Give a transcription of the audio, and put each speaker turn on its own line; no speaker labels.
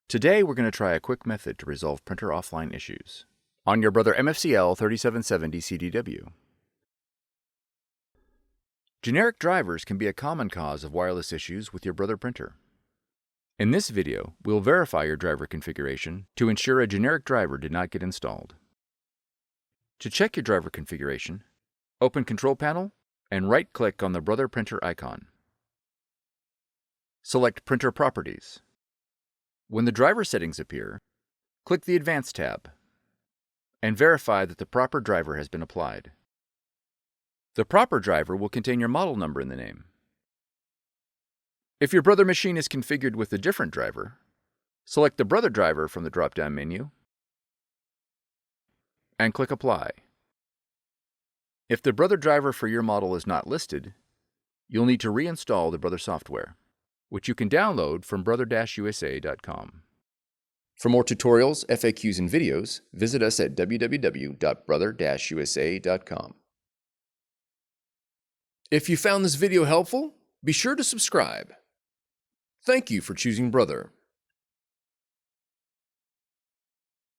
Today we're going to try a quick method to resolve printer offline issues on your Brother MFCL3770CDW. Generic drivers can be a common cause of wireless issues with your Brother printer. In this video, we'll verify your driver configuration to ensure a generic driver did not get installed. To check your driver configuration, open Control Panel and right-click on the Brother printer icon. Select Printer Properties. When the driver settings appear, click the Advanced tab and verify that the proper driver has been applied. The proper driver will contain your model number in the name. If your Brother machine is configured with a different driver, select the Brother driver from the drop-down menu and click Apply. If the Brother driver for your model is not listed, you'll need to reinstall the Brother software, which you can download from brother-usa.com. For more tutorials, FAQs, and videos, visit us at www.brother-usa.com. If you found this video helpful, be sure to subscribe. Thank you for choosing Brother.